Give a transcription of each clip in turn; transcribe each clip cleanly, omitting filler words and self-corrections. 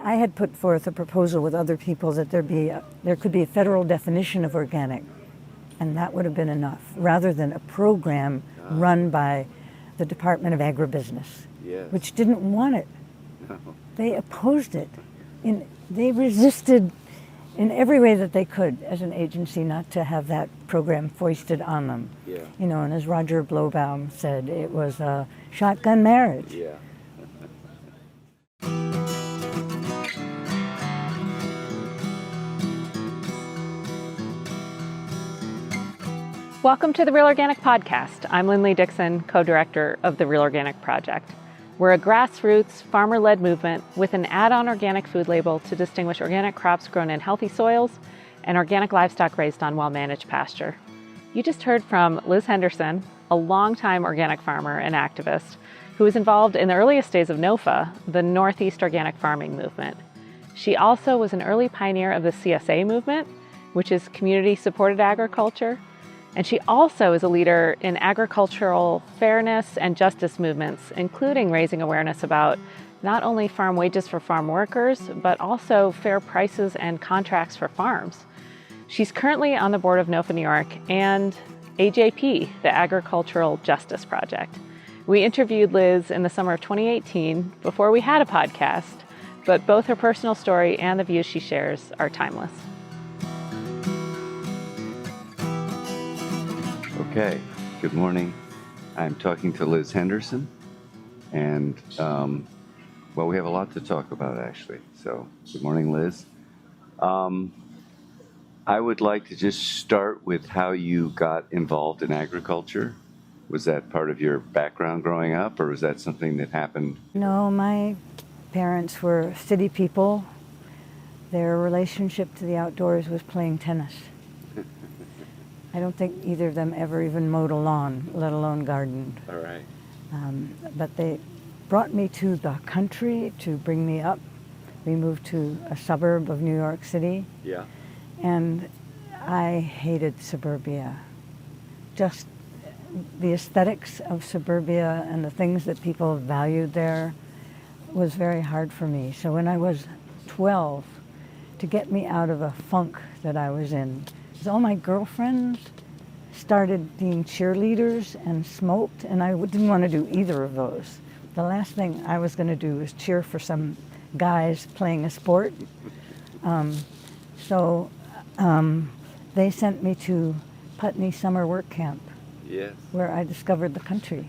I had put forth a proposal with other people that there could be a federal definition of organic, and that would have been enough, rather than a program run by the Department of Agribusiness, Yes. which didn't want it. No. They opposed it. They resisted in every way that they could as an agency not to have that program foisted on them. Yeah. You know, and as Roger Blowbaum said, it was a shotgun marriage. Yeah. Welcome to the Real Organic Podcast. I'm Lindley Dixon, co-director of the Real Organic Project. We're a grassroots, farmer-led movement with an add-on organic food label to distinguish organic crops grown in healthy soils and organic livestock raised on well-managed pasture. You just heard from Liz Henderson, a longtime organic farmer and activist who was involved in the earliest days of NOFA, the Northeast Organic Farming Movement. She also was an early pioneer of the CSA movement, which is community-supported agriculture. And she also is a leader in agricultural fairness and justice movements, including raising awareness about not only farm wages for farm workers, but also fair prices and contracts for farms. She's currently on the board of NOFA New York and AJP, the Agricultural Justice Project. We interviewed Liz in the summer of 2018 before we had a podcast, but both her personal story and the views she shares are timeless. Okay, good morning. I'm talking to Liz Henderson, and well, we have a lot to talk about actually. So, good morning, Liz. I would like to just start with how you got involved in agriculture. Was that part of your background growing up, or was that something that happened? No, my parents were city people. Their relationship to the outdoors was playing tennis. I don't think either of them ever even mowed a lawn, let alone gardened. All right. But they brought me to the country to bring me up. We moved to a suburb of New York City. Yeah. And I hated suburbia. Just the aesthetics of suburbia and the things that people valued there was very hard for me. So when I was 12, to get me out of a funk that I was in, all my girlfriends started being cheerleaders and smoked, and I didn't want to do either of those. The last thing I was going to do was cheer for some guys playing a sport. So they sent me to Putney Summer Work Camp, Yes. where I discovered the country,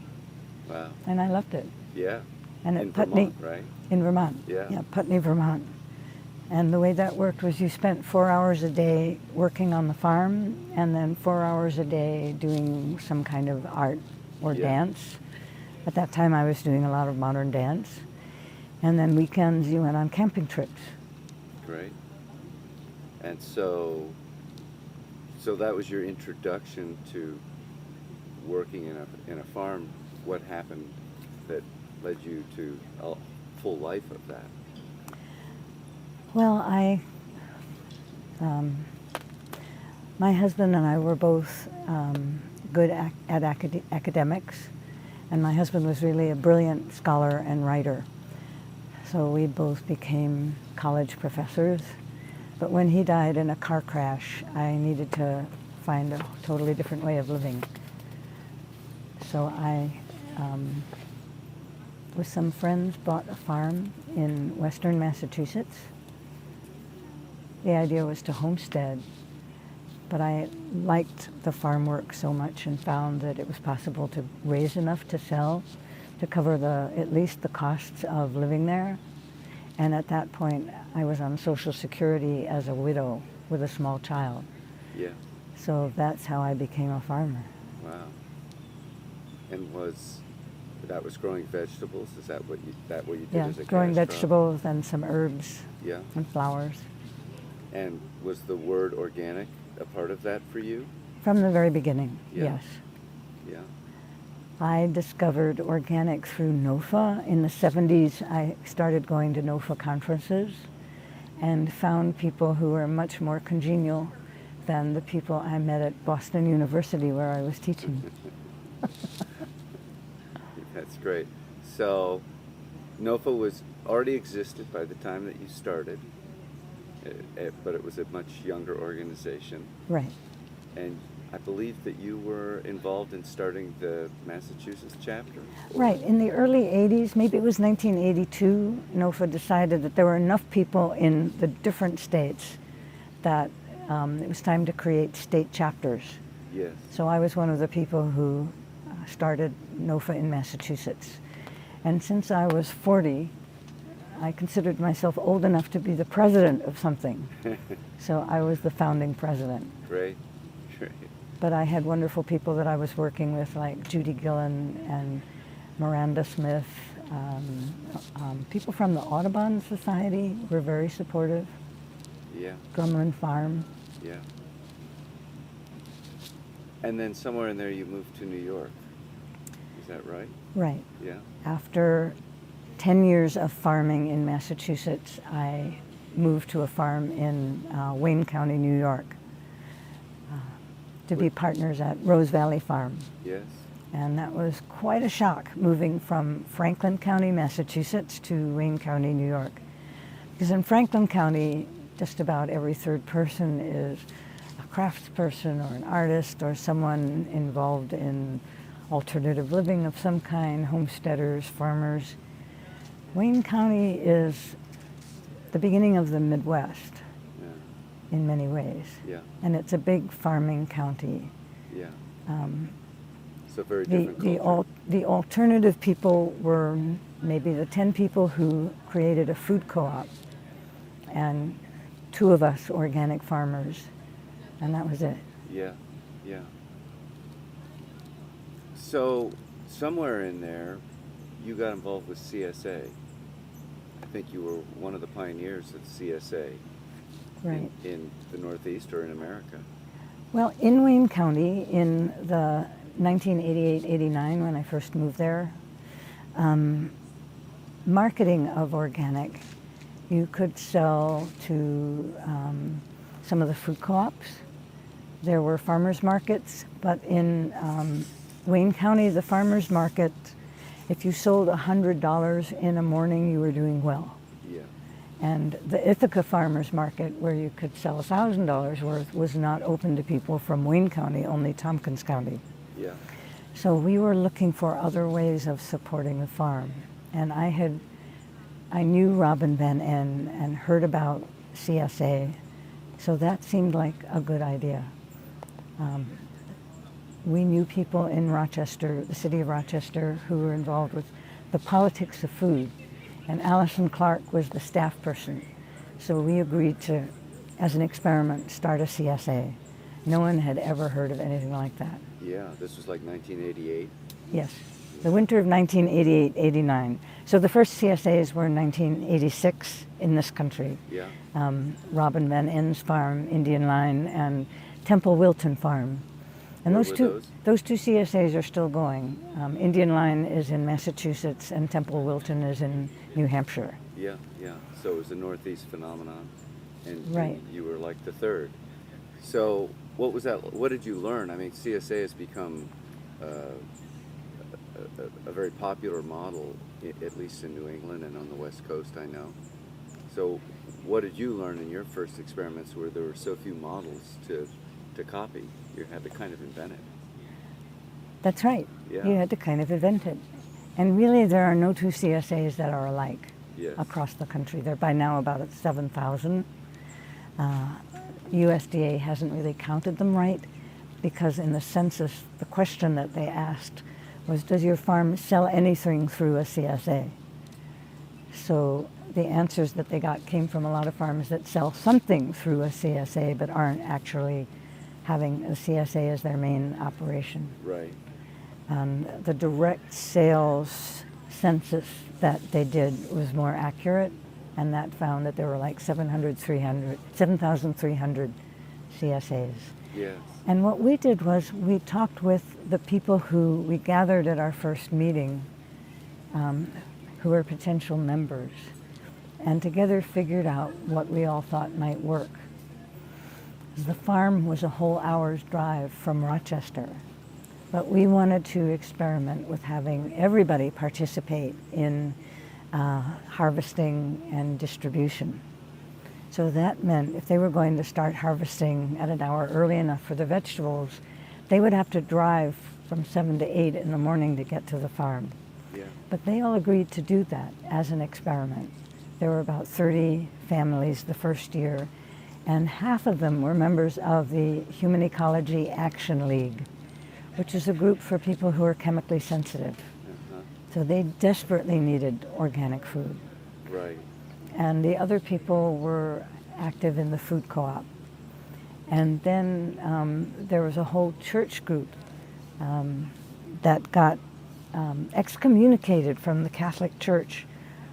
Wow. and I loved it. Yeah. And In at Putney, Vermont, right? in Vermont, Yeah. Putney, Vermont. And the way that worked was you spent 4 hours a day working on the farm and then 4 hours a day doing some kind of art or dance. At that time I was doing a lot of modern dance. And then weekends you went on camping trips. Great. And so that was your introduction to working in a farm. What happened that led you to a full life of that? Well, my husband and I were both good at academics, and my husband was really a brilliant scholar and writer. So we both became college professors. But when he died in a car crash, I needed to find a totally different way of living. So I, with some friends, bought a farm in western Massachusetts. The idea was to homestead, but I liked the farm work so much and found that it was possible to raise enough to sell to cover at least the costs of living there. And at that point, I was on Social Security as a widow with a small child. Yeah. So that's how I became a farmer. Wow. And that was growing vegetables? Is that what you did as a growing cash crop? vegetables and some herbs Yeah. and flowers. And was the word organic a part of that for you? From the very beginning, Yeah. yes. Yeah. I discovered organic through NOFA. In the 70s, I started going to NOFA conferences and found people who were much more congenial than the people I met at Boston University where I was teaching. That's great. So NOFA was already existed by the time that you started, but it was a much younger organization. Right. And I believe that you were involved in starting the Massachusetts chapter. Right. In the early 80s, maybe it was 1982, NOFA decided that there were enough people in the different states that it was time to create state chapters. Yes. So I was one of the people who started NOFA in Massachusetts. And since I was 40, I considered myself old enough to be the president of something. So I was the founding president. Great. Great. But I had wonderful people that I was working with, like Judy Gillen and Miranda Smith. People from the Audubon Society were very supportive. Yeah. Drumlin Farm. Yeah. And then somewhere in there you moved to New York. Is that right? Right. Yeah. After 10 years of farming in Massachusetts, I moved to a farm in Wayne County, New York, to be partners at Rose Valley Farm. Yes. And that was quite a shock, moving from Franklin County, Massachusetts to Wayne County, New York. Because in Franklin County, just about every third person is a craftsperson or an artist or someone involved in alternative living of some kind, homesteaders, farmers. Wayne County is the beginning of the Midwest Yeah. in many ways. Yeah. And it's a big farming county. Yeah. So very different culture. The alternative people were maybe the 10 people who created a food co-op, and 2 of us organic farmers, and that was it. Yeah. Yeah. So somewhere in there, you got involved with CSA. I think you were one of the pioneers of CSA Right. in the Northeast or in America. Well, in Wayne County, in the 1988-89, when I first moved there, marketing of organic, you could sell to some of the food co-ops. There were farmers markets, but in Wayne County, the farmers market, if you sold $100 in a morning, you were doing well. Yeah. And the Ithaca Farmers Market, where you could sell $1,000 worth, was not open to people from Wayne County, only Tompkins County. Yeah. So we were looking for other ways of supporting the farm. And I knew Robin Van En and heard about CSA, so that seemed like a good idea. We knew people in Rochester, the city of Rochester, who were involved with the politics of food. And Allison Clark was the staff person. So we agreed to, as an experiment, start a CSA. No one had ever heard of anything like that. Yeah. This was like 1988. Yes, the winter of 1988-89. So the first CSAs were in 1986 in this country. Yeah. Robin Van En's farm, Indian Line, and Temple Wilton Farm. And Where those were those two CSAs are still going. Indian Line is in Massachusetts, and Temple Wilton is in New Hampshire. Yeah. Yeah. So it was a Northeast phenomenon, and Right. you were like the third. So what was that? What did you learn? I mean, CSA has become a very popular model, at least in New England and on the West Coast, I know. So what did you learn in your first experiments where there were so few models to copy? You had to kind of invent it. That's right. Yeah. You had to kind of invent it. And really, there are no 2 CSAs that are alike Yes. across the country. They're by now about at 7,000. USDA hasn't really counted them right, because in the census, the question that they asked was, does your farm sell anything through a CSA? So the answers that they got came from a lot of farms that sell something through a CSA but aren't actually having a CSA as their main operation. Right. The direct sales census that they did was more accurate, and that found that there were like 7,300 CSAs. Yes. And what we did was we talked with the people who we gathered at our first meeting, who were potential members, and together figured out what we all thought might work. The farm was a whole hour's drive from Rochester, but we wanted to experiment with having everybody participate in harvesting and distribution. So that meant if they were going to start harvesting at an hour early enough for the vegetables, they would have to drive from 7 to 8 in the morning to get to the farm. Yeah. But they all agreed to do that as an experiment. There were about 30 families the first year, and half of them were members of the Human Ecology Action League, which is a group for people who are chemically sensitive. Uh-huh. So they desperately needed organic food. Right. And the other people were active in the food co-op. And then there was a whole church group that got excommunicated from the Catholic Church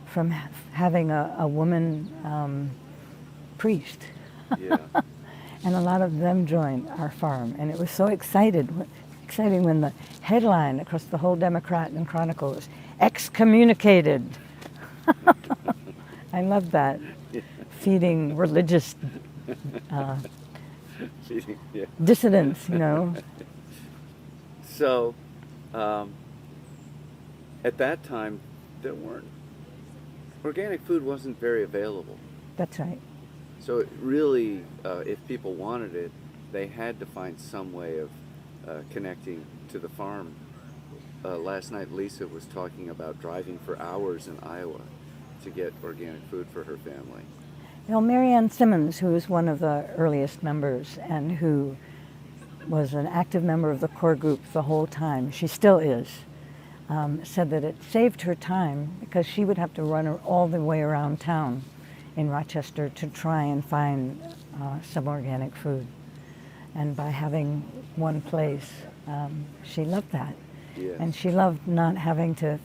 from having a woman priest. Yeah. And a lot of them joined our farm. And it was so exciting when the headline across the whole Democrat and Chronicle was, "Excommunicated." I love that. Yeah. Feeding religious Yeah. dissidents, you know. So, at that time, organic food wasn't very available. That's right. So it really, if people wanted it, they had to find some way of connecting to the farm. Last night, Lisa was talking about driving for hours in Iowa to get organic food for her family. You know, Marianne Simmons, who was one of the earliest members and who was an active member of the core group the whole time, she still is, said that it saved her time because she would have to run all the way around town in Rochester to try and find some organic food. And by having one place, she loved that. Yes. And she loved not having to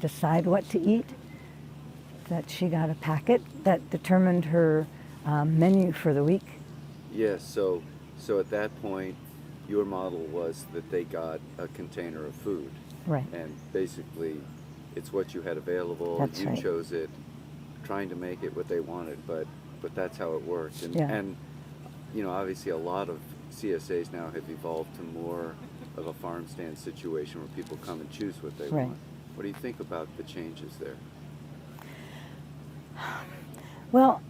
decide what to eat, that she got a packet that determined her menu for the week. Yes, so at that point, your model was that they got a container of food. Right. And basically, it's what you had available. That's you right. chose it, trying to make it what they wanted, but that's how it worked. And, Yeah. and you know, obviously a lot of CSAs now have evolved to more of a farm stand situation where people come and choose what they Right. want. What do you think about the changes there? Well,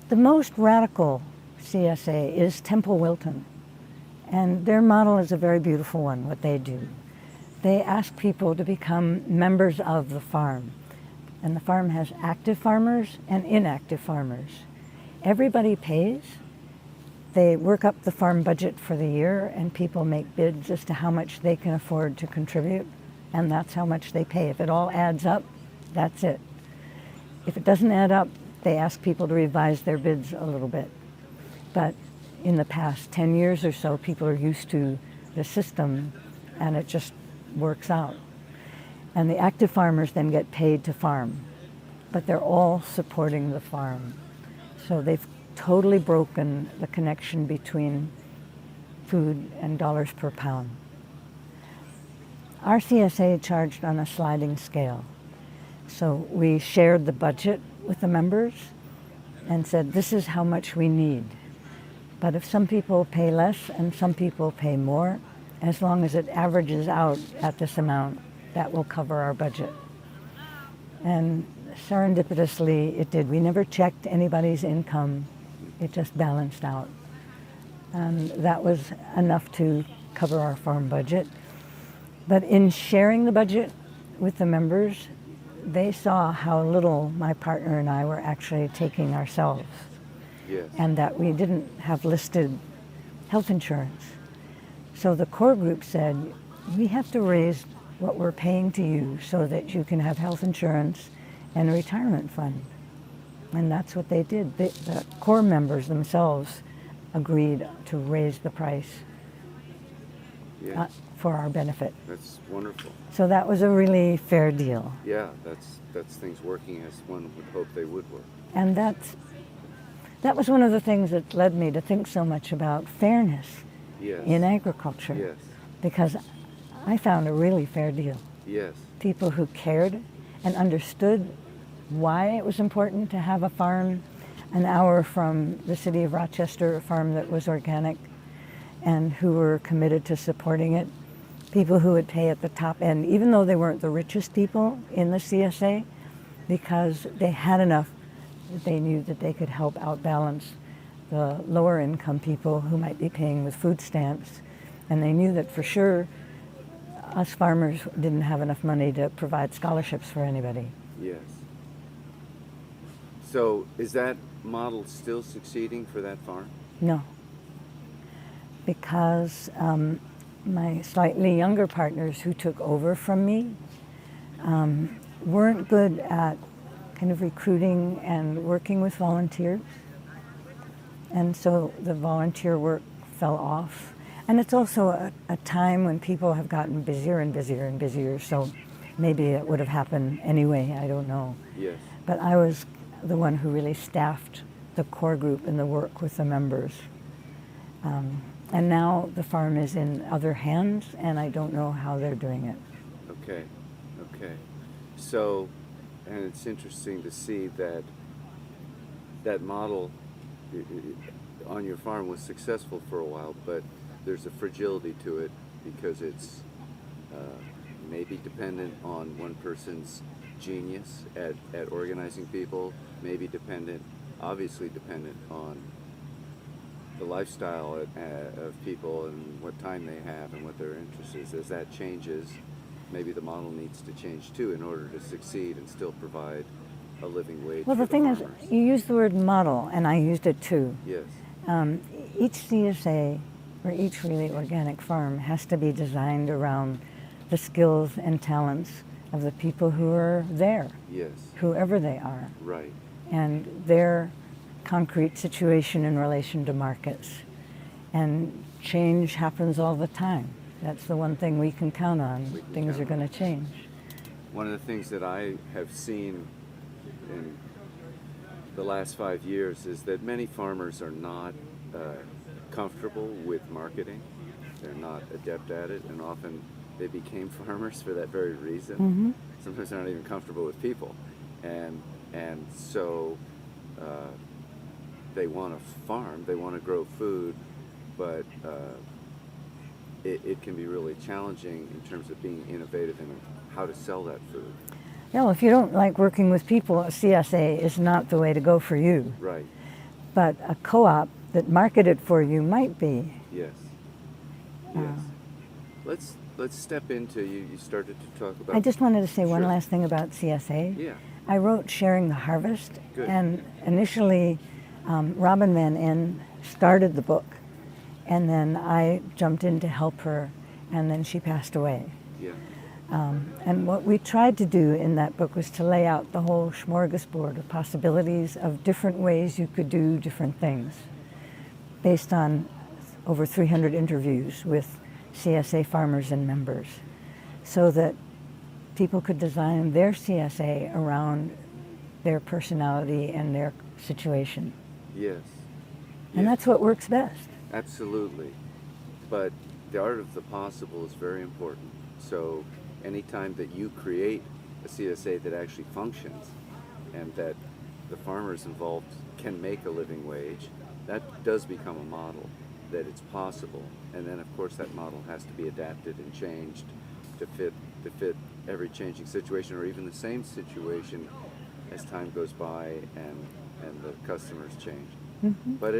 the most radical CSA is Temple Wilton, and their model is a very beautiful one, what they do. They ask people to become members of the farm, and the farm has active farmers and inactive farmers. Everybody pays. They work up the farm budget for the year, and people make bids as to how much they can afford to contribute, and that's how much they pay. If it all adds up, that's it. If it doesn't add up, they ask people to revise their bids a little bit. But in the past 10 years or so, people are used to the system, and it just works out. And the active farmers then get paid to farm, but they're all supporting the farm. So they've totally broken the connection between food and dollars per pound. Our CSA charged on a sliding scale. So we shared the budget with the members and said, this is how much we need. But if some people pay less and some people pay more, as long as it averages out at this amount, that will cover our budget. And serendipitously, it did. We never checked anybody's income. It just balanced out. And that was enough to cover our farm budget. But in sharing the budget with the members, they saw how little my partner and I were actually taking ourselves. Yes. And that we didn't have listed health insurance. So the core group said, we have to raise what we're paying to you so that you can have health insurance and a retirement fund. And that's what they did. The core members themselves agreed to raise the price Yes. for our benefit. That's wonderful. So that was a really fair deal. Yeah, that's things working as one would hope they would work. And that was one of the things that led me to think so much about fairness Yes. in agriculture. Yes. Because I found a really fair deal. Yes. People who cared and understood why it was important to have a farm an hour from the city of Rochester, a farm that was organic, and who were committed to supporting it. People who would pay at the top end, even though they weren't the richest people in the CSA, because they had enough that they knew that they could help outbalance the lower income people who might be paying with food stamps. And they knew that for sure us farmers didn't have enough money to provide scholarships for anybody. Yes. So is that model still succeeding for that farm? No, because my slightly younger partners who took over from me weren't good at kind of recruiting and working with volunteers. And so the volunteer work fell off. And it's also a time when people have gotten busier and busier and busier, so maybe it would have happened anyway, I don't know. Yes. But I was the one who really staffed the core group and the work with the members. And now the farm is in other hands, and I don't know how they're doing it. Okay, okay. So, and it's interesting to see that that model on your farm was successful for a while, but there's a fragility to it because it's maybe dependent on one person's genius at organizing people, maybe dependent, obviously dependent on the lifestyle of people and what time they have and what their interest is. As that changes, maybe the model needs to change too in order to succeed and still provide a living wage. Well, the thing is, you use the word model, and I used it too. Yes. Each CSA or each really organic farm has to be designed around the skills and talents of the people who are there, Yes. whoever they are, Right. and their concrete situation in relation to markets. And change happens all the time. That's the one thing we can count on. Things are going to change. One of the things that I have seen in the last 5 years is that many farmers are not comfortable with marketing. They're not adept at it, and often they became farmers for that very reason. Mm-hmm. Sometimes they're not even comfortable with people, and so they want to farm, they want to grow food, but it can be really challenging in terms of being innovative in how to sell that food. Yeah, well, if you don't like working with people, a CSA is not the way to go for you. Right. But a co-op that marketed for you might be. Yes. Yes. Let's step into you started to talk about. I just wanted to say one Sure. last thing about CSA. Yeah. I wrote Sharing the Harvest, Good. and initially Robin Van N started the book, and then I jumped in to help her, and then she passed away. Yeah. And what we tried to do in that book was to lay out the whole smorgasbord of possibilities of different ways you could do different things, based on over 300 interviews with CSA farmers and members, so that people could design their CSA around their personality and their situation. Yes. And that's what works best. Absolutely. But the art of the possible is very important. So anytime that you create a CSA that actually functions and that the farmers involved can make a living wage, that does become a model that it's possible. And then of course that model has to be adapted and changed to fit every changing situation, or even the same situation as time goes by and the customers change. Mm-hmm. But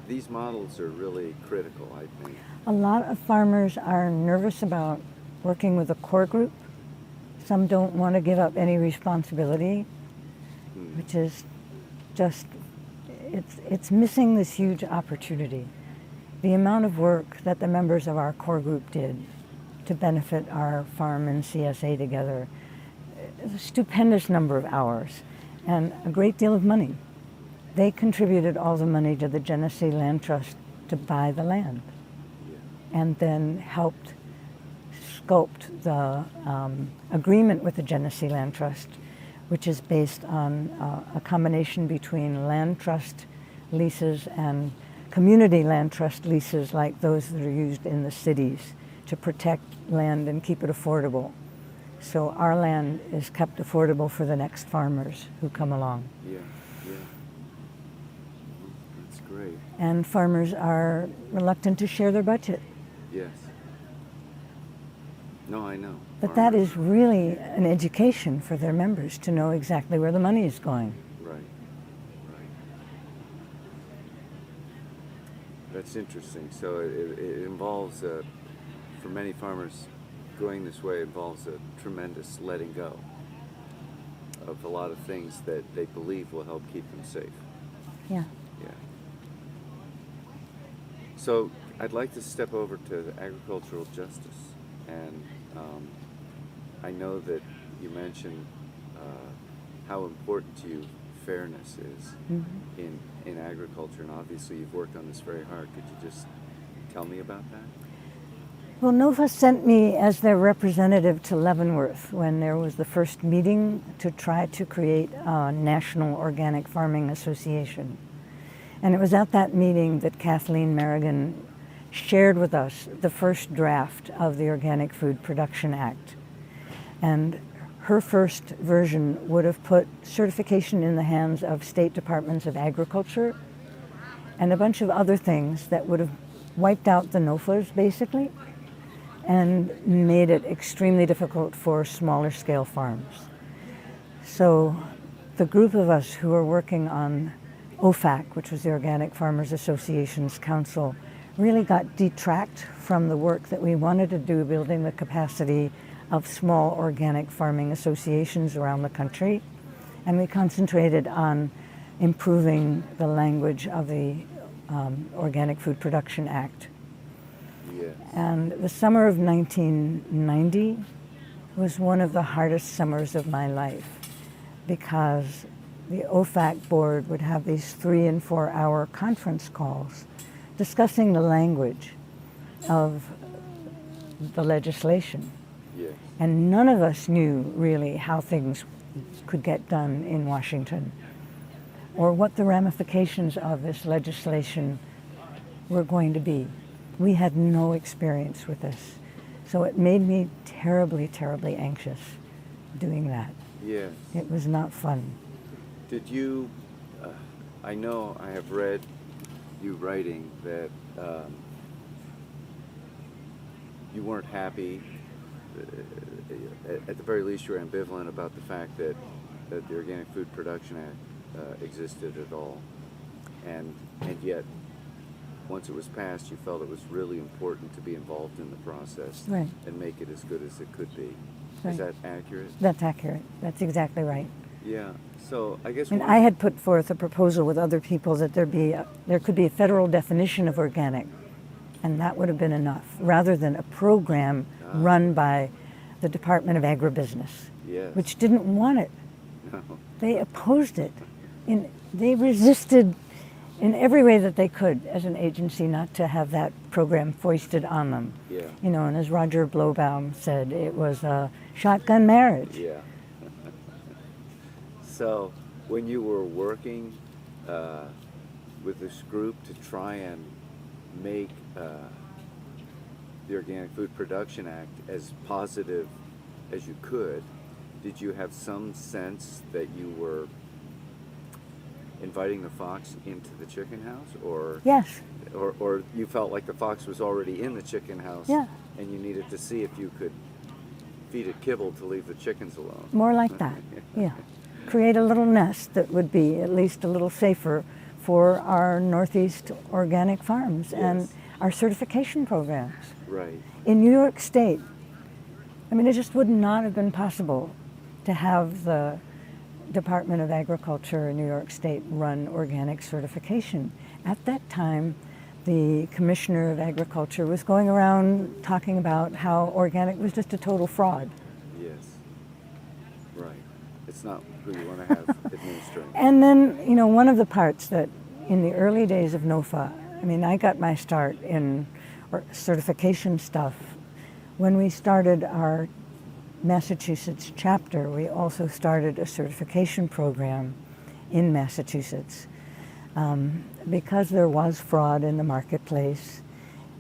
these models are really critical, I think. A lot of farmers are nervous about working with a core group. Some don't want to give up any responsibility, which is just, it's missing this huge opportunity. The amount of work that the members of our core group did to benefit our farm and CSA together is a stupendous number of hours and a great deal of money. They contributed all the money to the Genesee Land Trust to buy the land, and then helped sculpt the agreement with the Genesee Land Trust, which is based on a combination between land trust leases and community land trust leases, like those that are used in the cities to protect land and keep it affordable. So our land is kept affordable for the next farmers who come along. Yeah, yeah. That's great. And farmers are reluctant to share their budget. Yes. No, I know. But that Farmers- is really an education for their members to know exactly where the money is going. Right, right. That's interesting. So it involves, for many farmers, going this way involves a tremendous letting go of a lot of things that they believe will help keep them safe. Yeah. Yeah. So I'd like to step over to agricultural justice, and I know that you mentioned how important to you fairness is in agriculture, and obviously you've worked on this very hard. Could you just tell me about that? Well, NOFA sent me as their representative to Leavenworth when there was the first meeting to try to create a National Organic Farming Association. And it was at that meeting that Kathleen Merrigan shared with us the first draft of the Organic Food Production Act. And her first version would have put certification in the hands of state departments of agriculture and a bunch of other things that would have wiped out the NOFAs, basically, and made it extremely difficult for smaller scale farms. So the group of us who are working on OFAC, which was the Organic Farmers Association's council, really got detract from the work that we wanted to do building the capacity of small organic farming associations around the country. And we concentrated on improving the language of the Organic Food Production Act. Yes. And the summer of 1990 was one of the hardest summers of my life because the OFAC board would have these 3 and 4 hour conference calls discussing the language of the legislation. Yes. And none of us knew really how things could get done in Washington or what the ramifications of this legislation were going to be. We had no experience with this. So it made me terribly, terribly anxious doing that. Yes. It was not fun. Did you, I know I have read you writing that you weren't happy, at the very least you were ambivalent about the fact that the Organic Food Production Act existed at all, and yet once it was passed you felt it was really important to be involved in the process Right. and make it as good as it could be. Right. Is that accurate? That's accurate. That's exactly right. Yeah. So I guess And one- I had put forth a proposal with other people that there could be a federal definition of organic, and that would have been enough, rather than a program run by the Department of Agribusiness, Yes. which didn't want it. No. They opposed it. They resisted in every way that they could as an agency not to have that program foisted on them. Yeah. You know, and as Roger Blowbaum said, it was a shotgun marriage. Yeah. So when you were working with this group to try and make the Organic Food Production Act as positive as you could, did you have some sense that you were inviting the fox into the chicken house, or Yes. or you felt like the fox was already in the chicken house, Yeah. and you needed to see if you could feed it kibble to leave the chickens alone? More like that, yeah. Create a little nest that would be at least a little safer for our Northeast organic farms and Yes. our certification programs. Right. In New York State, I mean, it just would not have been possible to have the Department of Agriculture in New York State run organic certification. At that time, the Commissioner of Agriculture was going around talking about how organic was just a total fraud. Yes. Right. It's not who you want to have administering. And then, you know, one of the parts that in the early days of NOFA, I mean, I got my start in certification stuff. When we started our Massachusetts chapter, we also started a certification program in Massachusetts because there was fraud in the marketplace.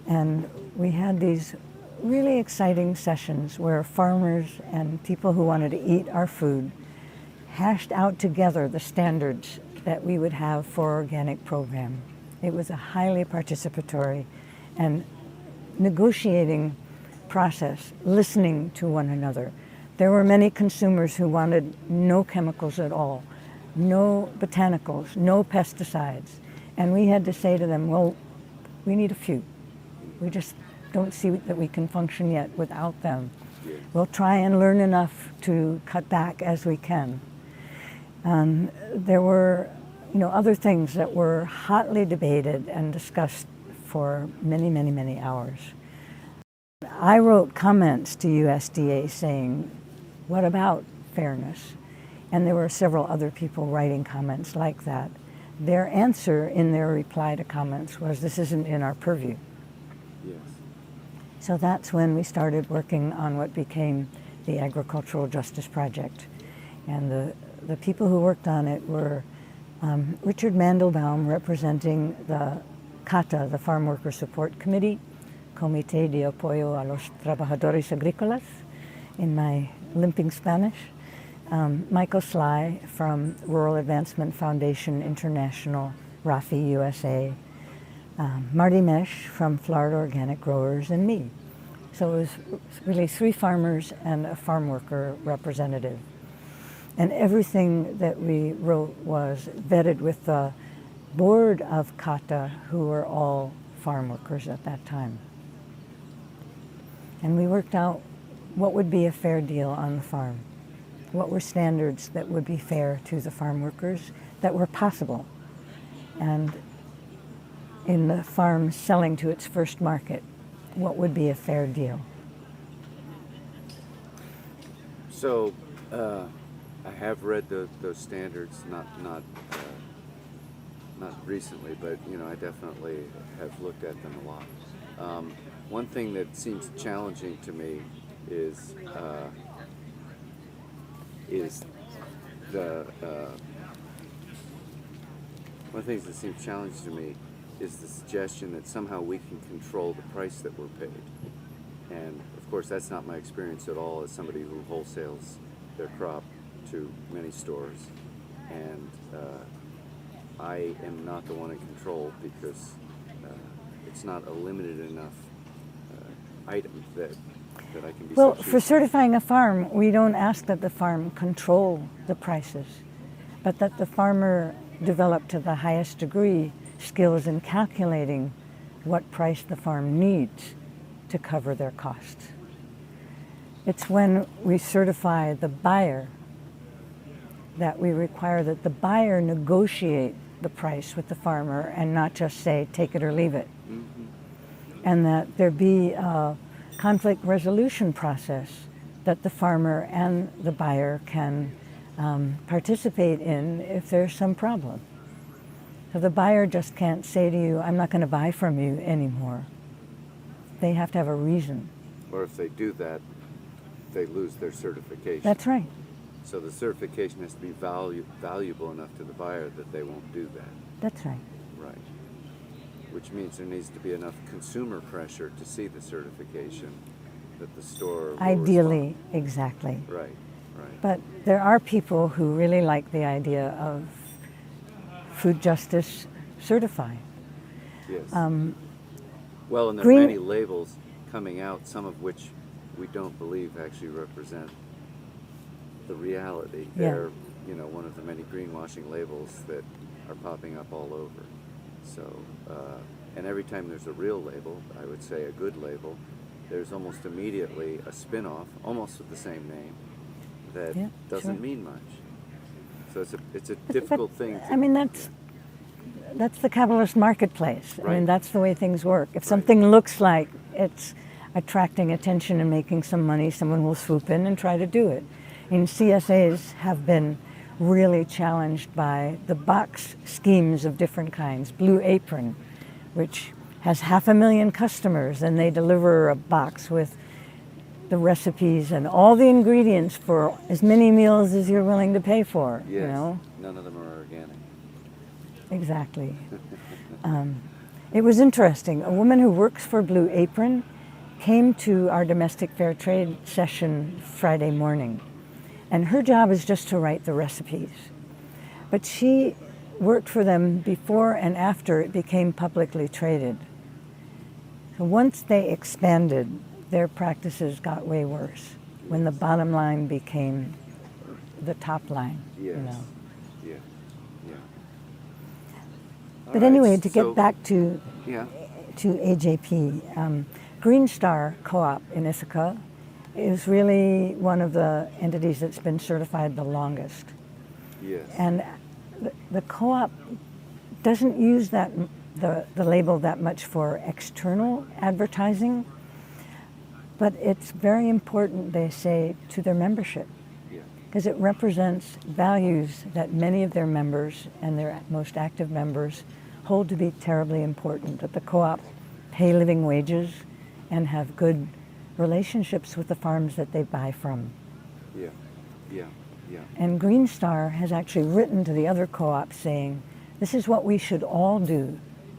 And we had these really exciting sessions where farmers and people who wanted to eat our food hashed out together the standards that we would have for our organic program. It was a highly participatory, and negotiating process, listening to one another. There were many consumers who wanted no chemicals at all, no botanicals, no pesticides. And we had to say to them, well, we need a few. We just don't see that we can function yet without them. Yes. We'll try and learn enough to cut back as we can. There were, other things that were hotly debated and discussed for many, many, many hours. I wrote comments to USDA saying, what about fairness? And there were several other people writing comments like that. Their answer in their reply to comments was, this isn't in our purview. Yes. So that's when we started working on what became the Agricultural Justice Project. And the people who worked on it were Richard Mandelbaum, representing the CATA, the Farm Worker Support Committee, Comité de Apoyo a los Trabajadores Agrícolas, in my limping Spanish, Michael Sly from Rural Advancement Foundation International, RAFI USA, Marty Mesh from Florida Organic Growers, and me. So it was really 3 farmers and a farm worker representative. And everything that we wrote was vetted with the board of CATA, who were all farm workers at that time. And we worked out what would be a fair deal on the farm. What were standards that would be fair to the farm workers that were possible? And in the farm selling to its first market, what would be a fair deal? So, I have read those standards, not recently, but I definitely have looked at them a lot. One thing that seems challenging to me is the suggestion that somehow we can control the price that we're paid. And of course, that's not my experience at all as somebody who wholesales their crop to many stores. And I am not the one in control because it's not a limited enough item that I can be Well, substituted. for certifying a farm, we don't ask that the farm control the prices, but that the farmer develop to the highest degree skills in calculating what price the farm needs to cover their costs. It's when we certify the buyer that we require that the buyer negotiate the price with the farmer and not just say, take it or leave it. Mm-hmm. And that there be a conflict resolution process that the farmer and the buyer can participate in if there's some problem. So the buyer just can't say to you, I'm not going to buy from you anymore. They have to have a reason. Or if they do that, they lose their certification. That's right. So the certification has to be valuable enough to the buyer that they won't do that. That's right. Right. Which means there needs to be enough consumer pressure to see the certification that the store will Ideally, respond. exactly. Right, right. But there are people who really like the idea of food justice certifying. Yes. Well, and there green- are many labels coming out, some of which we don't believe actually represent the reality. Yeah. They're, one of the many greenwashing labels that are popping up all over. So, and every time there's a real label, I would say a good label, there's almost immediately a spin-off, almost with the same name, that doesn't sure. mean much. So it's a difficult thing. I mean, that's the capitalist marketplace. I mean, Right. that's the way things work. If Right. something looks like it's attracting attention and making some money, someone will swoop in and try to do it. And CSAs have been really challenged by the box schemes of different kinds. Blue Apron, which has 500,000 customers, and they deliver a box with the recipes and all the ingredients for as many meals as you're willing to pay for. Yes. You know? None of them are organic. Exactly. It was interesting. A woman who works for Blue Apron came to our domestic fair trade session Friday morning, and her job is just to write the recipes. But she worked for them before and after it became publicly traded. So once they expanded their practices got way worse when the bottom line became the top line. Yes. You know. Yeah. Yeah. All But right, anyway, to so- get back to Yeah. AJP, Green Star Co-op in Ithaca is really one of the entities that's been certified the longest. Yes. And the co-op doesn't use the label that much for external advertising, but it's very important, they say, to their membership, Yeah. because it represents values that many of their members and their most active members hold to be terribly important, that the co-op pay living wages and have good relationships with the farms that they buy from. Yeah. Yeah. Yeah. And Green Star has actually written to the other co-ops saying, this is what we should all do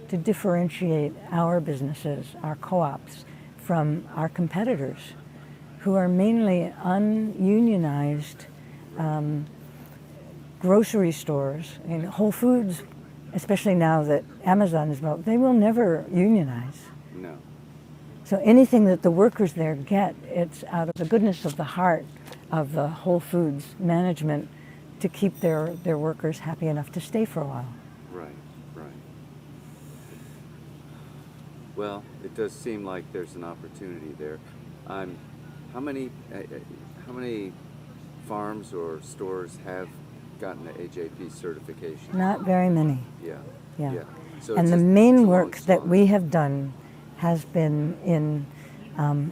to differentiate our businesses, our co-ops, from our competitors, who are mainly ununionized grocery stores. And Whole Foods, especially now that Amazon is built, they will never unionize. No. So anything that the workers there get, it's out of the goodness of the heart of the Whole Foods management to keep their workers happy enough to stay for a while. Right. Right. Well, it does seem like there's an opportunity there. How many farms or stores have gotten the AJP certification? Not very many. Yeah. Yeah. Yeah. So And it's the a- main it's a long work that slog. we have done has been in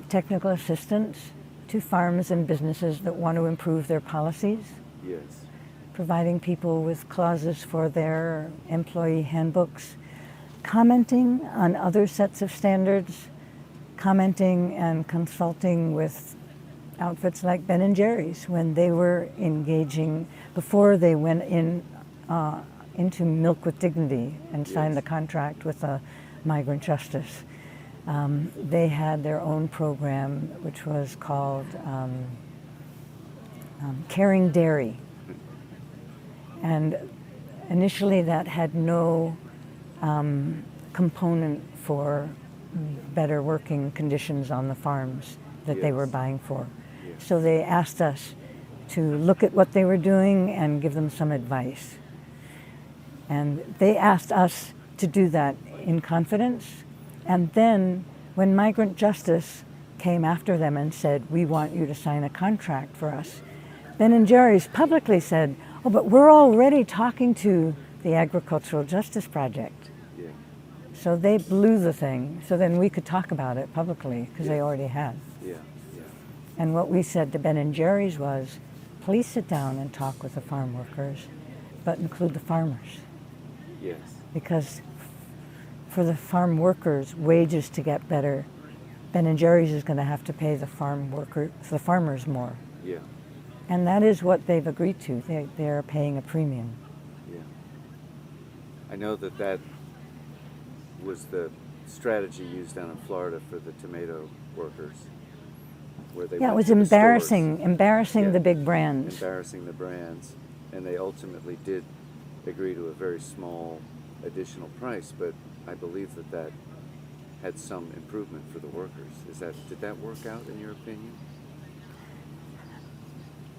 technical assistance to farms and businesses that want to improve their policies, Yes. providing people with clauses for their employee handbooks, commenting on other sets of standards, commenting and consulting with outfits like Ben & Jerry's when they were engaging, before they went into Milk with Dignity and signed the Yes. contract with Migrant Justice. They had their own program, which was called Caring Dairy. And initially that had no component for better working conditions on the farms that they were Yes. buying for. Yes. So they asked us to look at what they were doing and give them some advice. And they asked us to do that in confidence. And then when Migrant Justice came after them and said, we want you to sign a contract for us, Ben & Jerry's publicly said, oh, but we're already talking to the Agricultural Justice Project. Yeah. So they blew the thing, so then we could talk about it publicly, because they Yes. already had. Yeah. Yeah. And what we said to Ben & Jerry's was, please sit down and talk with the farm workers, but include the farmers. Yes. Because for the farm workers' wages to get better, Ben & Jerry's is going to have to pay the farmers more. Yeah. And that is what they've agreed to. They're paying a premium. Yeah. I know that was the strategy used down in Florida for the tomato workers, where they Yeah, it went was to the stores, embarrassing Yeah. the big brands. embarrassing the brands, and they ultimately did agree to a very small additional price, but I believe that had some improvement for the workers. Did that work out in your opinion?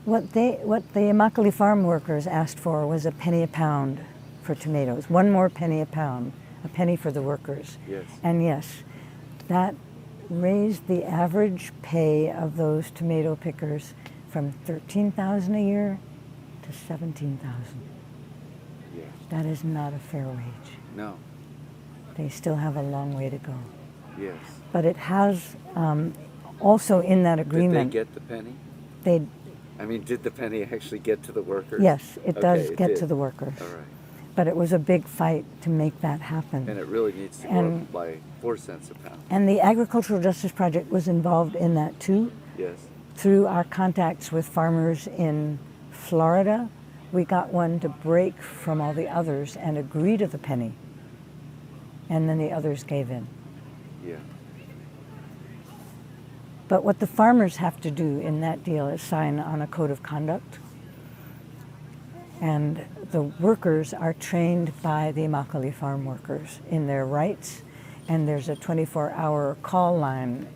What the Immokalee farm workers asked for was a penny a pound for tomatoes. One more penny a pound, a penny for the workers. Yes. And yes, that raised the average pay of those tomato pickers from $13,000 a year to $17,000. Yeah. That is not a fair wage. No. They still have a long way to go. Yes. But it has also in that agreement. Did they get the penny? They I mean, did the penny actually get to the workers? yes, it does Okay, it get did. to the workers. All right. But it was a big fight to make that happen. And it really needs to go And- up by 4 cents a pound. And the Agricultural Justice Project was involved in that too. Yes. Through our contacts with farmers in Florida, we got one to break from all the others and agree to the penny. And then the others gave in. Yeah. But what the farmers have to do in that deal is sign on a code of conduct. And the workers are trained by the Immokalee farm workers in their rights, and there's a 24-hour call line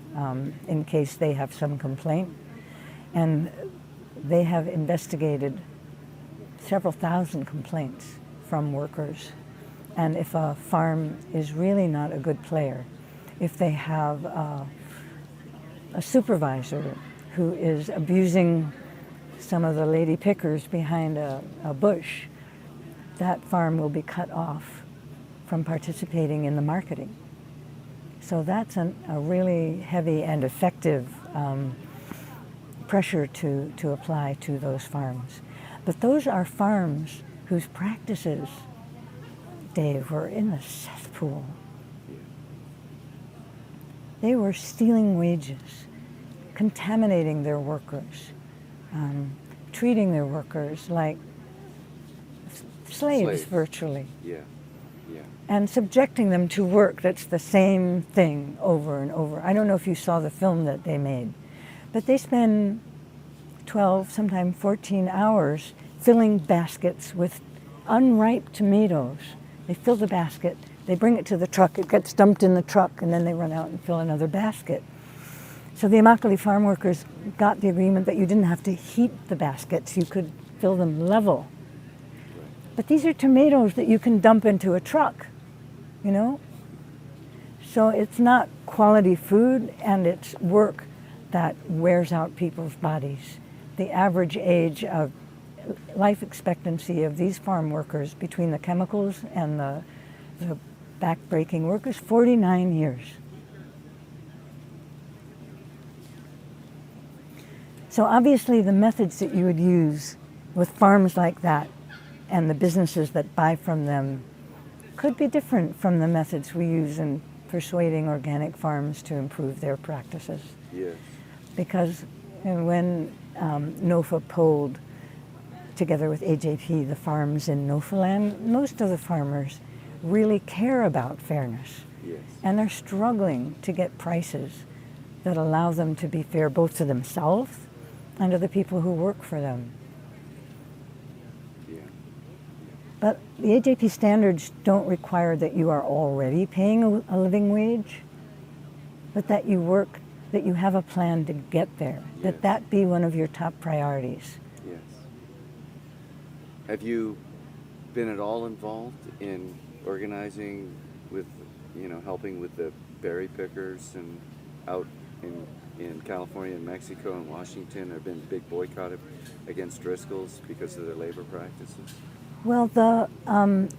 in case they have some complaint. And they have investigated several thousand complaints from workers. And if a farm is really not a good player, if they have a supervisor who is abusing some of the lady pickers behind a bush, that farm will be cut off from participating in the marketing. So that's a really heavy and effective pressure to apply to those farms. But those are farms whose practices, Dave, were in the cesspool. They were stealing wages, contaminating their workers, treating their workers like slaves virtually. Yeah, yeah. And subjecting them to work that's the same thing over and over. I don't know if you saw the film that they made, but they spend 12, sometimes 14 hours filling baskets with unripe tomatoes. They fill the basket, they bring it to the truck, it gets dumped in the truck, and then they run out and fill another basket. So the Immokalee farm workers got the agreement that you didn't have to heat the baskets, you could fill them level. But these are tomatoes that you can dump into a truck, you know? So it's not quality food, and it's work that wears out people's bodies. The average age of life expectancy of these farm workers between the chemicals and the back-breaking work is 49 years. So obviously the methods that you would use with farms like that and the businesses that buy from them could be different from the methods we use in persuading organic farms to improve their practices. Yes. Because when NOFA polled, together with AJP, the farms in NOFA land, most of the farmers really care about fairness. Yes. And they're struggling to get prices that allow them to be fair both to themselves and to the people who work for them. Yeah. But the AJP standards don't require that you are already paying a living wage, but that you work, that you have a plan to get there, Yes. that be one of your top priorities. Yes. Have you been at all involved in organizing with, helping with the berry pickers and out in California and Mexico and Washington? There have been big boycott against Driscoll's because of their labor practices. Well, the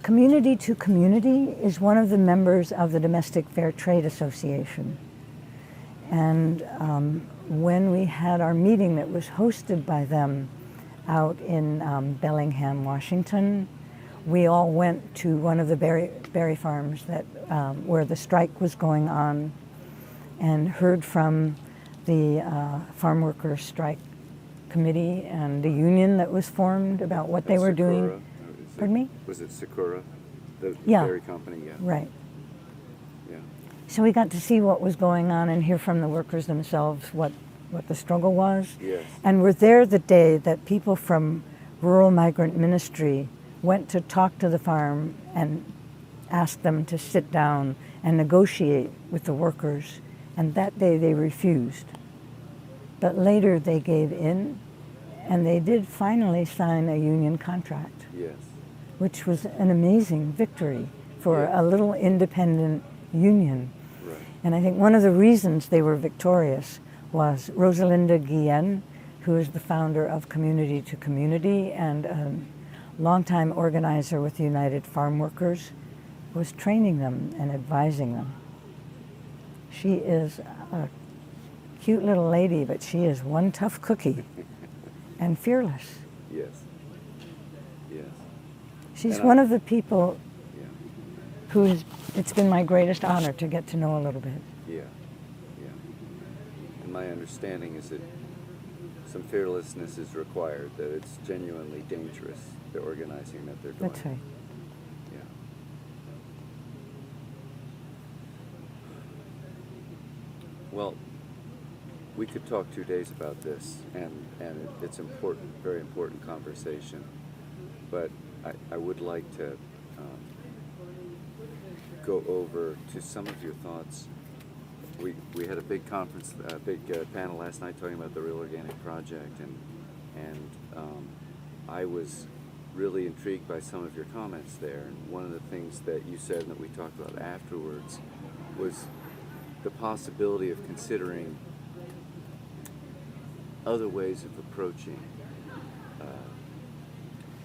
Community to Community is one of the members of the Domestic Fair Trade Association. And when we had our meeting that was hosted by them out in Bellingham, Washington, we all went to one of the berry farms that where the strike was going on and heard from the farm workers strike committee and the union that was formed about what they were doing. Pardon me? Was it Sakura, the Yeah. berry company? Yeah. Right. Yeah. So we got to see what was going on and hear from the workers themselves what the struggle was. Yes. And we're there the day that people from Rural Migrant Ministry went to talk to the farm and asked them to sit down and negotiate with the workers. And that day they refused. But later they gave in, and they did finally sign a union contract, Yes. which was an amazing victory for Yeah. a little independent union. Right. And I think one of the reasons they were victorious was Rosalinda Guillen, who is the founder of Community to Community and a longtime organizer with the United Farm Workers, was training them and advising them. She is a cute little lady, but she is one tough cookie and fearless. Yes. Yes. She's And one of the people Yeah. it's been my greatest honor to get to know a little bit. Yeah. Yeah. And my understanding is that some fearlessness is required, that it's genuinely dangerous, the organizing that they're doing. That's right. Yeah. Well, we could talk 2 days about this, and it's important, very important conversation. But I would like to go over to some of your thoughts. We had a big conference, a big panel last night talking about the Real Organic Project, and I was really intrigued by some of your comments there. And one of the things that you said and that we talked about afterwards was the possibility of considering other ways of approaching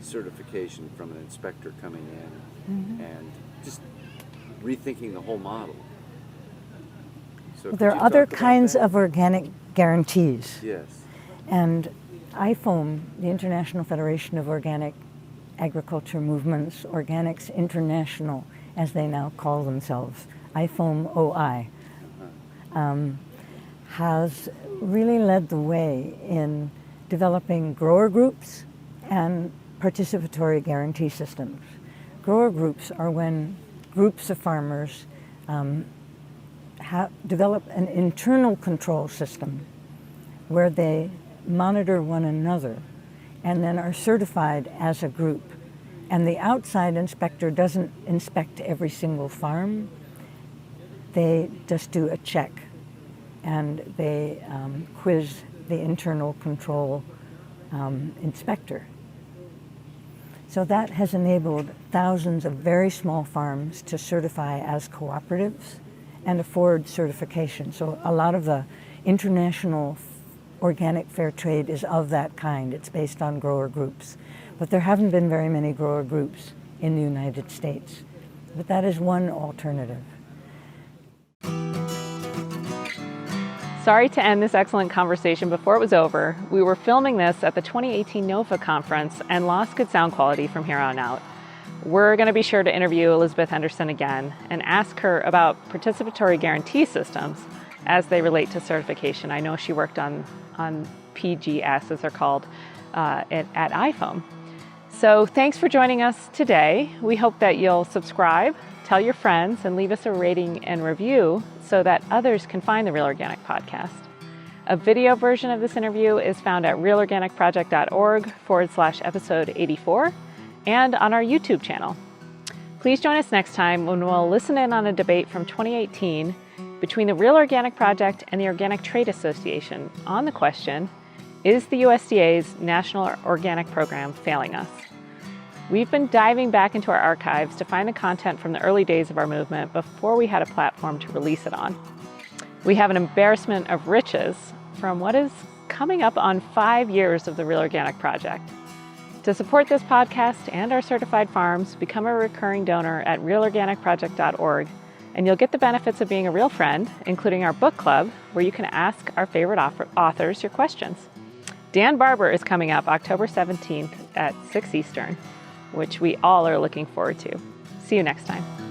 certification from an inspector coming in, and just rethinking the whole model. So There are other kinds of organic guarantees. Yes. And IFOAM, the International Federation of Organic Agriculture Movements, Organics International, as they now call themselves, IFOAM OI, has really led the way in developing grower groups and participatory guarantee systems. Grower groups are when groups of farmers develop an internal control system where they monitor one another and then are certified as a group. And the outside inspector doesn't inspect every single farm. They just do a check, and they quiz the internal control inspector. So that has enabled thousands of very small farms to certify as cooperatives and afford certification. So a lot of the international organic fair trade is of that kind. It's based on grower groups. But there haven't been very many grower groups in the United States. But that is one alternative. Sorry to end this excellent conversation before it was over. We were filming this at the 2018 NOFA conference and lost good sound quality from here on out. We're going to be sure to interview Elizabeth Henderson again and ask her about participatory guarantee systems as they relate to certification. I know she worked on PGS, as they're called, at IFOAM. So thanks for joining us today. We hope that you'll subscribe, tell your friends, and leave us a rating and review so that others can find the Real Organic Podcast. A video version of this interview is found at realorganicproject.org/episode 84 and on our YouTube channel. Please join us next time when we'll listen in on a debate from 2018 between the Real Organic Project and the Organic Trade Association on the question, is the USDA's National Organic Program failing us? We've been diving back into our archives to find the content from the early days of our movement before we had a platform to release it on. We have an embarrassment of riches from what is coming up on 5 years of the Real Organic Project. To support this podcast and our certified farms, become a recurring donor at realorganicproject.org, and you'll get the benefits of being a real friend, including our book club, where you can ask our favorite authors your questions. Dan Barber is coming up October 17th at 6 Eastern, which we all are looking forward to. See you next time.